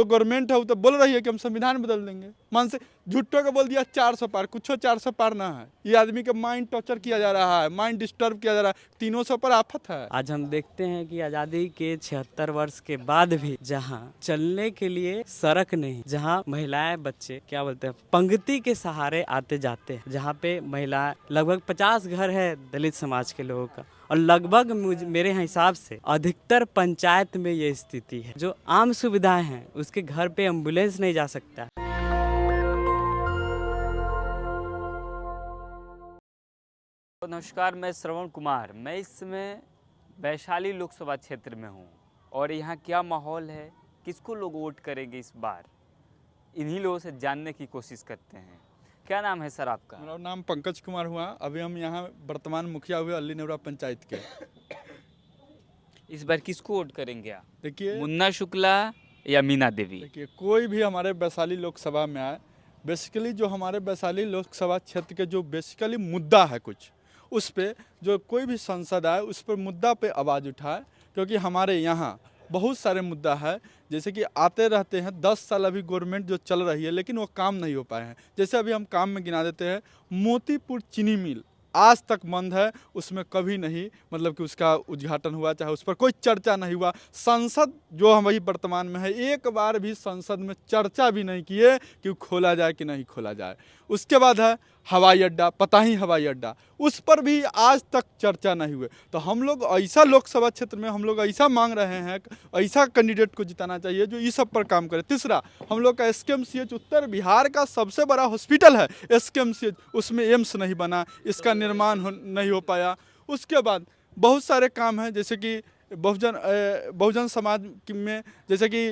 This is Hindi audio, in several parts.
तो गवर्नमेंट है वो तो बोल रही है कि हम संविधान बदल देंगे, मन से झूठों को बोल दिया 400 पार, कुछ 400 पार ना है। ये आदमी का माइंड टॉर्चर किया जा रहा है, माइंड डिस्टर्ब किया जा रहा है, 300 पर आफत है। आज हम देखते हैं कि आज़ादी के 76 वर्ष के बाद भी जहां चलने के लिए सड़क नहीं, जहां महिलाएं बच्चे क्या बोलते हैं पंक्ति के सहारे आते जाते हैं, जहां पे महिलाएं लगभग 50 घर है दलित समाज के लोगों का, और लगभग मेरे हिसाब से अधिकतर पंचायत में ये स्थिति है। जो आम सुविधाएं हैं उसके घर पे एम्बुलेंस नहीं जा सकता। नमस्कार, मैं श्रवण कुमार। मैं इस समय वैशाली लोकसभा क्षेत्र में हूँ और यहाँ क्या माहौल है, किसको लोग वोट करेंगे इस बार, इन्हीं लोगों से जानने की कोशिश करते हैं। क्या नाम है सर आपका? मेरा नाम पंकज कुमार हुआ। अभी हम यहाँ वर्तमान मुखिया हुए अली नेवरा पंचायत के। इस बार किसको वोट करेंगे आप? देखिए, मुन्ना शुक्ला या मीना देवी? देखिए कोई भी हमारे वैशाली लोकसभा में आए, बेसिकली जो हमारे वैशाली लोकसभा क्षेत्र के जो बेसिकली मुद्दा है कुछ, उस पे जो कोई भी सांसद आए उस पर मुद्दा पे आवाज़ उठाए, क्योंकि हमारे यहाँ बहुत सारे मुद्दा है। जैसे कि आते रहते हैं, 10 साल अभी गवर्नमेंट जो चल रही है लेकिन वो काम नहीं हो पाए हैं। जैसे अभी हम काम में गिना देते हैं, मोतीपुर चीनी मिल आज तक बंद है, उसमें कभी नहीं मतलब कि उसका उद्घाटन हुआ, चाहे उस पर कोई चर्चा नहीं हुआ। संसद जो हमारी वर्तमान में है, एक बार भी संसद में चर्चा भी नहीं किए कि खोला जाए कि नहीं खोला जाए। उसके बाद है हवाई अड्डा, पताही हवाई अड्डा, उस पर भी आज तक चर्चा नहीं हुए। तो हम लोग ऐसा लोकसभा क्षेत्र में हम लोग ऐसा मांग रहे हैं, ऐसा कैंडिडेट को जिताना चाहिए जो इस सब पर काम करे। तीसरा, हम लोग का SKMCH उत्तर बिहार का सबसे बड़ा हॉस्पिटल है SKMCH, उसमें एम्स नहीं बना, इसका निर्माण नहीं हो पाया। उसके बाद बहुत सारे काम हैं, जैसे कि बहुजन समाज में, जैसे कि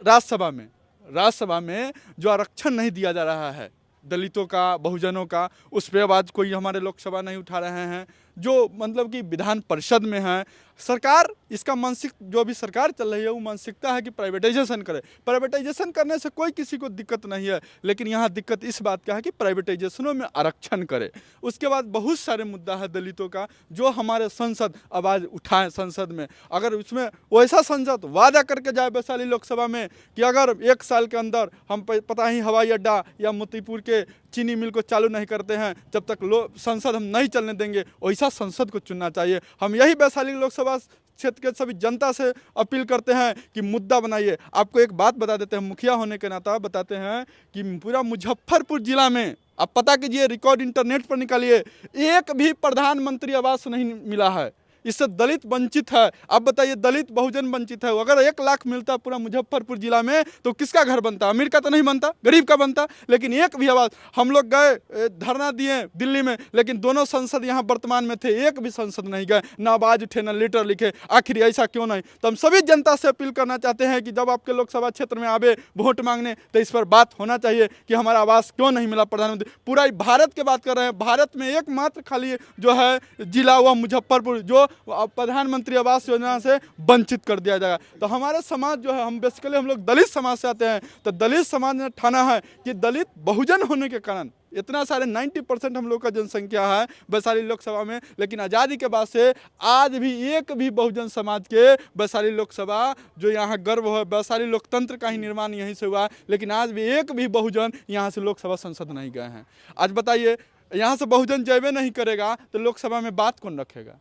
राज्यसभा में जो आरक्षण नहीं दिया जा रहा है दलितों का, बहुजनों का, उस पर आवाज़ कोई हमारे लोकसभा नहीं उठा रहे हैं। जो मतलब कि विधान परिषद में है, सरकार इसका मानसिक जो भी सरकार चल रही है वो मानसिकता है कि प्राइवेटाइजेशन करे। प्राइवेटाइजेशन करने से कोई किसी को दिक्कत नहीं है, लेकिन यहाँ दिक्कत इस बात का है कि प्राइवेटाइजेशनों में आरक्षण करे। उसके बाद बहुत सारे मुद्दा है दलितों का, जो हमारे सांसद आवाज़ उठाएं संसद में। अगर उसमें वैसा सांसद वादा करके जाए वैशाली लोकसभा में कि अगर 1 साल के अंदर हम पता ही हवाई अड्डा या मोतीपुर के चीनी मिल को चालू नहीं करते हैं, जब तक संसद हम नहीं चलने देंगे, वैसा संसद को चुनना चाहिए। हम यही वैशाली लोकसभा क्षेत्र के सभी जनता से अपील करते हैं कि मुद्दा बनाइए। आपको एक बात बता देते हैं, मुखिया होने के नाता बताते हैं कि पूरा मुजफ्फरपुर जिला में आप पता कीजिए, रिकॉर्ड इंटरनेट पर निकालिए, एक भी प्रधानमंत्री आवास नहीं मिला है। इससे दलित वंचित है। अब बताइए, दलित बहुजन वंचित है। अगर 1 लाख मिलता पूरा मुजफ्फरपुर जिला में तो किसका घर बनता? अमीर का तो नहीं बनता, गरीब का बनता। लेकिन एक भी आवाज़, हम लोग गए धरना दिए दिल्ली में, लेकिन दोनों संसद यहाँ वर्तमान में थे, एक भी संसद नहीं गए, ना आवाज़ उठे, ना लेटर लिखे। आखिर ऐसा क्यों नहीं? तो हम सभी जनता से अपील करना चाहते हैं कि जब आपके लोकसभा क्षेत्र में आवे वोट मांगने, तो इस पर बात होना चाहिए कि हमारा आवास क्यों नहीं मिला प्रधानमंत्री। पूरा भारत की बात कर रहे हैं, भारत में एकमात्र खाली जो है जिला वह मुजफ्फरपुर, जो प्रधानमंत्री आवास योजना से वंचित कर दिया जाएगा। तो हमारे समाज जो है, हम बेसिकली हम लोग दलित समाज से आते हैं, तो दलित समाज ने ठाना है कि दलित बहुजन होने के कारण इतना सारे 90% हम लोग का जनसंख्या है वैशाली लोकसभा में, लेकिन आज़ादी के बाद से आज भी एक भी बहुजन समाज के वैशाली लोकसभा, जो यहाँ गर्व है, वैशाली लोकतंत्र का ही निर्माण यहीं से हुआ, लेकिन आज भी एक भी बहुजन यहाँ से लोकसभा संसद नहीं गए हैं। आज बताइए, यहाँ से बहुजन जयबे नहीं करेगा तो लोकसभा में बात कौन रखेगा?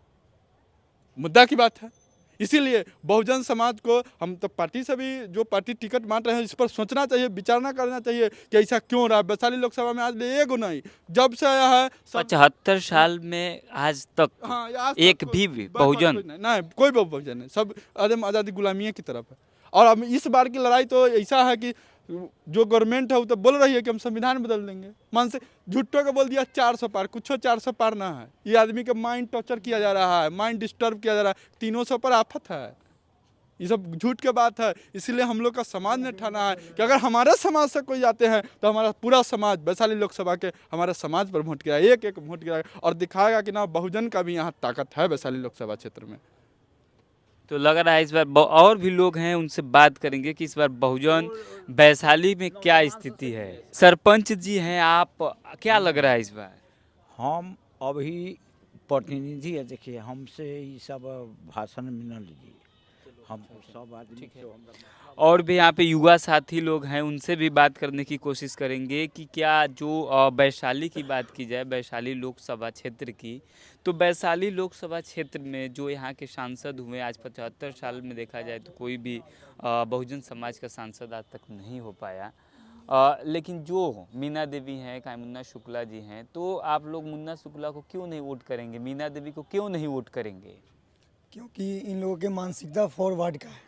मुद्दा की बात है। इसीलिए बहुजन समाज को हम तो पार्टी से भी, जो पार्टी टिकट बांट रहे हैं, इस पर सोचना चाहिए, विचारना करना चाहिए कि ऐसा क्यों रहा। वैशाली लोकसभा में आज भी एगो नहीं, जब से आया है 75 साल में आज तक हाँ, आज एक भी बहुजन नहीं, कोई बहुजन नहीं, सब आदम आज़ादी गुलामी की तरफ है। और अब इस बार की लड़ाई तो ऐसा है कि जो गवर्नमेंट है वो तो बोल रही है कि हम संविधान बदल देंगे, मन से झूठों को बोल दिया 400 पार, कुछ 400 पार ना है। ये आदमी का माइंड टॉर्चर किया जा रहा है, माइंड डिस्टर्ब किया जा रहा है, 300 पर आफत है। ये सब झूठ के बात है। इसीलिए हम लोग का समाज ने ठाना है कि अगर हमारे समाज से कोई आते हैं तो हमारा पूरा समाज वैशाली लोकसभा के हमारे समाज पर वोट गिराएगा, एक एक वोट गिराएगा और दिखाएगा कि ना बहुजन का भी यहाँ ताकत है वैशाली लोकसभा क्षेत्र में। तो लग रहा है इस बार और भी लोग हैं, उनसे बात करेंगे कि इस बार बहुजन वैशाली में क्या स्थिति है। सरपंच जी हैं आप, क्या लग रहा है इस बार? हम अभी प्रतिनिधि है, देखिए हमसे ये सब भाषण में न लीजिए, हमको सब आदमी से और भी यहाँ पे युवा साथी लोग हैं, उनसे भी बात करने की कोशिश करेंगे कि क्या जो वैशाली की बात की जाए, वैशाली लोकसभा क्षेत्र की, तो वैशाली लोकसभा क्षेत्र में जो यहाँ के सांसद हुए आज 75 साल में देखा जाए तो कोई भी बहुजन समाज का सांसद आज तक नहीं हो पाया। लेकिन जो मीना देवी हैं, का मुन्ना शुक्ला जी हैं, तो आप लोग मुन्ना शुक्ला को क्यों नहीं वोट करेंगे, मीना देवी को क्यों नहीं वोट करेंगे? क्योंकि इन लोगों की मानसिकता फॉरवर्ड का है।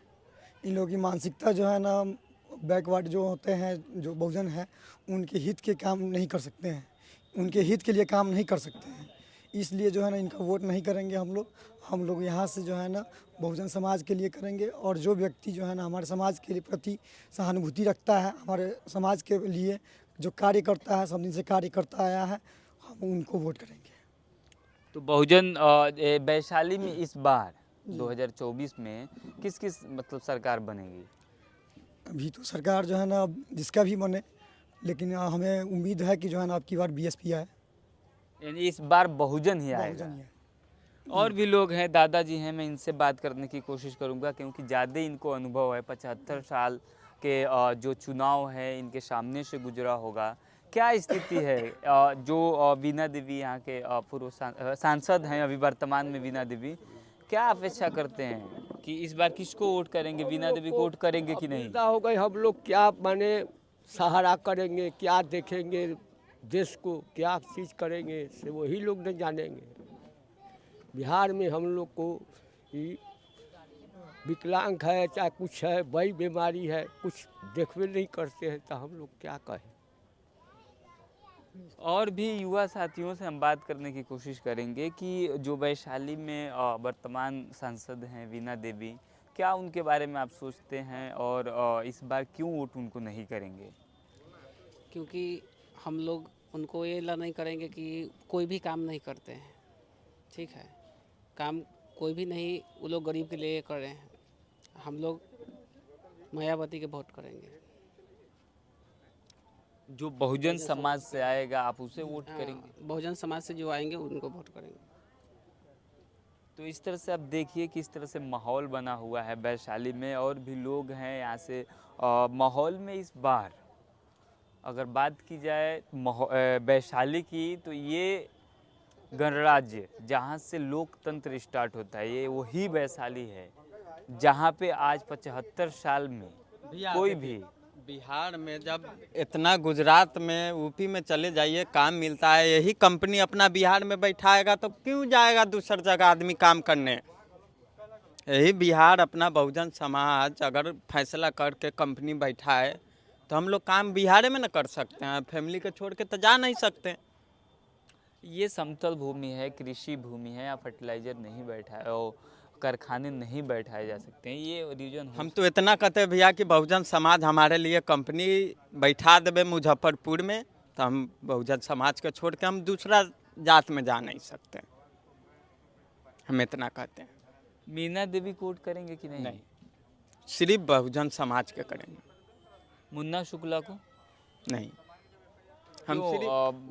इन लोगों की मानसिकता जो है ना, बैकवर्ड जो होते हैं, जो बहुजन हैं, उनके हित के काम नहीं कर सकते हैं, उनके हित के लिए काम नहीं कर सकते हैं। इसलिए जो है ना, इनका वोट नहीं करेंगे हम लोग यहाँ से जो है ना बहुजन समाज के लिए करेंगे। और जो व्यक्ति जो है ना हमारे समाज के लिए प्रति सहानुभूति रखता है, हमारे समाज के लिए जो कार्य करता है, सब दिन से कार्य करता आया है, हम उनको वोट करेंगे। तो बहुजन वैशाली में इस बार 2024 में किस किस मतलब सरकार बनेगी? अभी तो सरकार जो है ना जिसका भी बने, लेकिन हमें उम्मीद है कि जो है ना अब की बार बीएसपी आए, यानी इस बार बहुजन ही आएगा। बहुजन ही आए। और भी लोग हैं, दादाजी हैं, मैं इनसे बात करने की कोशिश करूंगा क्योंकि ज़्यादा इनको अनुभव है। 75 साल के जो चुनाव है इनके सामने से गुजरा होगा। क्या स्थिति है जो वीणा देवी यहाँ के पूर्व सांसद हैं अभी वर्तमान में, वीणा देवी, क्या अपेक्षा करते हैं कि इस बार किसको वोट करेंगे? वीणा देवी को वोट करेंगे कि नहीं? अपीलता हो गई, हम लोग क्या माने सहारा करेंगे, क्या देखेंगे देश को, क्या चीज़ करेंगे से वही लोग न जानेंगे। बिहार में हम लोग को ये विकलांग है, चाहे कुछ है, बड़ी बीमारी है, कुछ देखबे नहीं करते हैं, तो हम लोग क्या कहें। और भी युवा साथियों से हम बात करने की कोशिश करेंगे कि जो वैशाली में वर्तमान सांसद हैं वीणा देवी, क्या उनके बारे में आप सोचते हैं और इस बार क्यों वोट उनको नहीं करेंगे? क्योंकि हम लोग उनको ये ला नहीं करेंगे कि कोई भी काम नहीं करते हैं, ठीक है, काम कोई भी नहीं वो लोग गरीब के लिए कर रहे हैं। हम लोग मायावती के वोट करेंगे। जो बहुजन समाज से आएगा आप उसे वोट करेंगे? बहुजन समाज से जो आएंगे उनको वोट करेंगे। तो इस तरह से आप देखिए किस तरह से माहौल बना हुआ है वैशाली में। और भी लोग हैं यहाँ से माहौल में। इस बार अगर बात की जाए वैशाली की, तो ये गणराज्य जहाँ से लोकतंत्र स्टार्ट होता है, ये वही वैशाली है जहाँ पे आज 75 साल में कोई भी बिहार में जब इतना गुजरात में यूपी में चले जाइए काम मिलता है, यही कंपनी अपना बिहार में बैठाएगा तो क्यों जाएगा दूसर जगह आदमी काम करने। यही बिहार अपना बहुजन समाज अगर फैसला करके कंपनी बैठाए तो हम लोग काम बिहार में न कर सकते हैं, फैमिली को छोड़ के तो जा नहीं सकते। ये समतल भूमि है, कृषि भूमि है, यहाँ फर्टिलाइजर नहीं बैठा है और कारखाने नहीं बैठाए जा सकते हैं। ये रीजन हम तो इतना कहते हैं भैया कि बहुजन समाज हमारे लिए कंपनी बैठा देवे मुजफ्फरपुर में, तो हम बहुजन समाज को छोड़ के हम दूसरा जात में जा नहीं सकते। हम इतना कहते हैं। मीना देवी को वोट करेंगे कि नहीं? नहीं, सिर्फ बहुजन समाज के करेंगे। मुन्ना शुक्ला को नहीं, हम क्यों? सिर्फ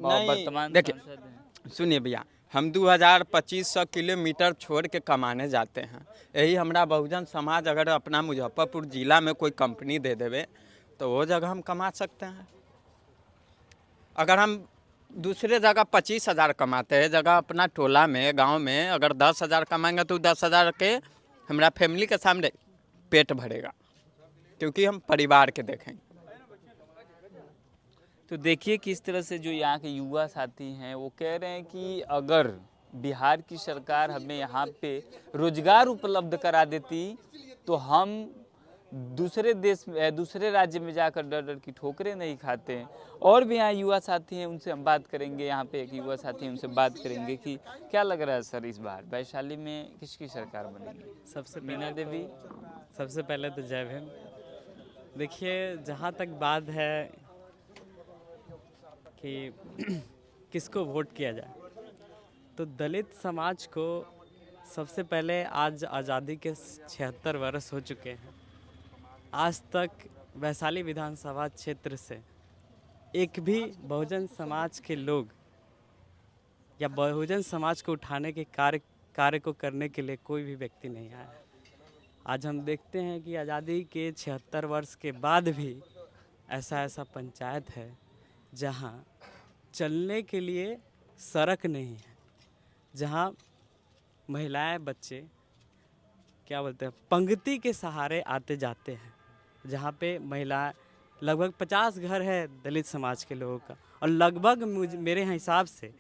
नहीं, वर्तमान देखिए सांसद हैं। सुनिए भैया, हम 2500 किलोमीटर छोड़ के कमाने जाते हैं। यही हमारा बहुजन समाज अगर अपना मुजफ्फरपुर जिला में कोई कंपनी दे देवे तो वो जगह हम कमा सकते हैं। अगर हम दूसरे जगह 25,000 कमाते हैं, जगह अपना टोला में गांव में अगर 10,000 कमाएंगे तो 10,000 के हमारा फैमिली के सामने पेट भरेगा, क्योंकि हम परिवार के देखेंगे। तो देखिए किस तरह से जो यहाँ के युवा साथी हैं वो कह रहे हैं कि अगर बिहार की सरकार हमें यहाँ पे रोजगार उपलब्ध करा देती तो हम दूसरे देश में, दूसरे राज्य में जाकर डर डर की ठोकरें नहीं खाते हैं। और भी यहाँ युवा साथी हैं, उनसे हम बात करेंगे। यहाँ पे एक युवा साथी हैं, उनसे बात करेंगे कि क्या लग रहा है सर इस बार वैशाली में किसकी सरकार बनेगी? सबसे मीना देवी? सबसे पहले तो जय भीम। देखिए, जहाँ तक बात है कि किसको वोट किया जाए, तो दलित समाज को सबसे पहले आज आज़ादी के 76 वर्ष हो चुके हैं। आज तक वैशाली विधानसभा क्षेत्र से एक भी बहुजन समाज के लोग या बहुजन समाज को उठाने के कार्य को करने के लिए कोई भी व्यक्ति नहीं आया है। आज हम देखते हैं कि आज़ादी के 76 वर्ष के बाद भी ऐसा पंचायत है जहां चलने के लिए सड़क नहीं है, जहां महिलाएं बच्चे क्या बोलते हैं पंक्ति के सहारे आते जाते हैं, जहां पे महिला लगभग 50 घर है दलित समाज के लोगों का, और लगभग मेरे हिसाब से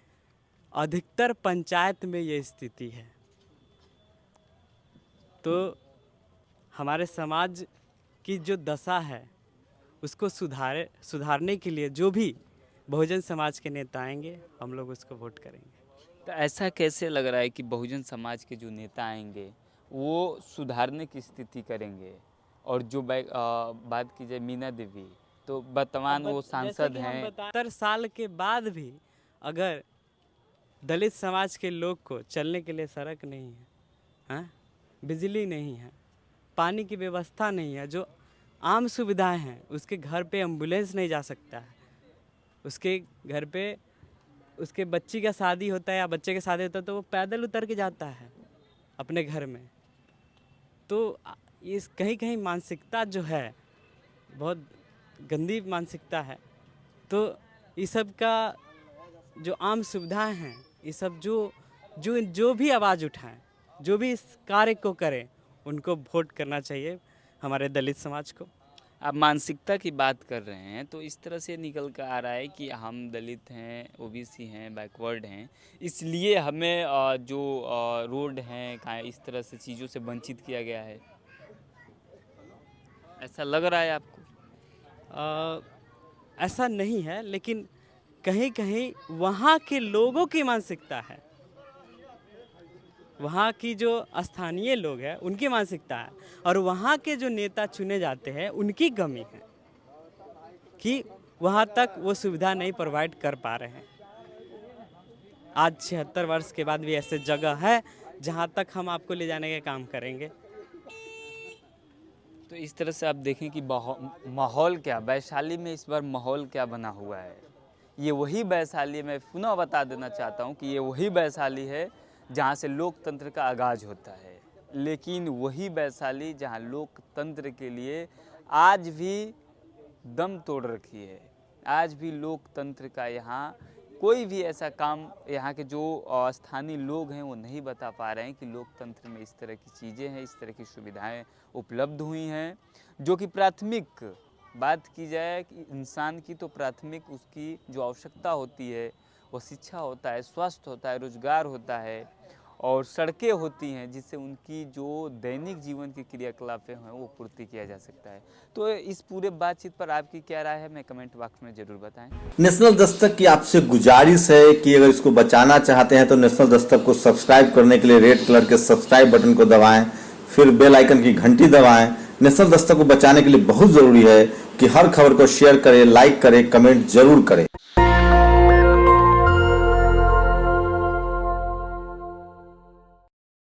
अधिकतर पंचायत में ये स्थिति है। तो हमारे समाज की जो दशा है उसको सुधारने के लिए जो भी बहुजन समाज के नेता आएंगे हम लोग उसको वोट करेंगे। तो ऐसा कैसे लग रहा है कि बहुजन समाज के जो नेता आएंगे वो सुधारने की स्थिति करेंगे? और जो बात की जाए मीना देवी, तो वर्तमान वो सांसद हैं। 70 साल के बाद भी अगर दलित समाज के लोग को चलने के लिए सड़क नहीं है, हाँ? बिजली नहीं है, पानी की व्यवस्था नहीं है, जो आम सुविधाएं हैं, उसके घर पे एम्बुलेंस नहीं जा सकता है, उसके घर पे उसके बच्ची का शादी होता है या बच्चे का शादी होता है तो वो पैदल उतर के जाता है अपने घर में। तो इस कहीं कहीं मानसिकता जो है बहुत गंदी मानसिकता है। तो ये सब का जो आम सुविधाएं हैं, ये सब जो भी आवाज़ उठाएं, जो भी इस कार्य को करें, उनको वोट करना चाहिए हमारे दलित समाज को। आप मानसिकता की बात कर रहे हैं तो इस तरह से निकल कर आ रहा है कि हम दलित हैं, ओबीसी हैं, बैकवर्ड हैं, इसलिए हमें जो रोड हैं कहाँ इस तरह से चीज़ों से वंचित किया गया है, ऐसा लग रहा है आपको? ऐसा नहीं है, लेकिन कहीं कहीं वहाँ के लोगों की मानसिकता है, वहाँ की जो स्थानीय लोग हैं उनकी मानसिकता है, और वहाँ के जो नेता चुने जाते हैं उनकी कमी है कि वहाँ तक वो सुविधा नहीं प्रोवाइड कर पा रहे हैं। आज 76 वर्ष के बाद भी ऐसे जगह है जहाँ तक हम आपको ले जाने का काम करेंगे। तो इस तरह से आप देखें कि माहौल क्या वैशाली में इस बार माहौल क्या बना हुआ है। ये वही वैशाली, मैं पुनः बता देना चाहता हूँ कि ये वही वैशाली है जहाँ से लोकतंत्र का आगाज होता है, लेकिन वही वैशाली जहाँ लोकतंत्र के लिए आज भी दम तोड़ रखी है। आज भी लोकतंत्र का यहाँ कोई भी ऐसा काम यहाँ के जो स्थानीय लोग हैं वो नहीं बता पा रहे हैं कि लोकतंत्र में इस तरह की चीज़ें हैं, इस तरह की सुविधाएं उपलब्ध हुई हैं, जो कि प्राथमिक बात की जाए कि इंसान की तो प्राथमिक उसकी जो आवश्यकता होती है वो शिक्षा होता है, स्वास्थ्य होता है, रोजगार होता है और सड़कें होती हैं जिससे उनकी जो दैनिक जीवन की क्रियाकलापें हैं वो पूर्ति किया जा सकता है। तो इस पूरे बातचीत पर आपकी क्या राय है, मैं कमेंट बॉक्स में जरूर बताएं। नेशनल दस्तक की आपसे गुजारिश है कि अगर इसको बचाना चाहते हैं तो नेशनल दस्तक को सब्सक्राइब करने के लिए रेड कलर के सब्सक्राइब बटन को दबाएं, फिर बेल आइकन की घंटी दबाएं। नेशनल दस्तक को बचाने के लिए बहुत जरूरी है कि हर खबर को शेयर करें, लाइक करें, कमेंट जरूर करें।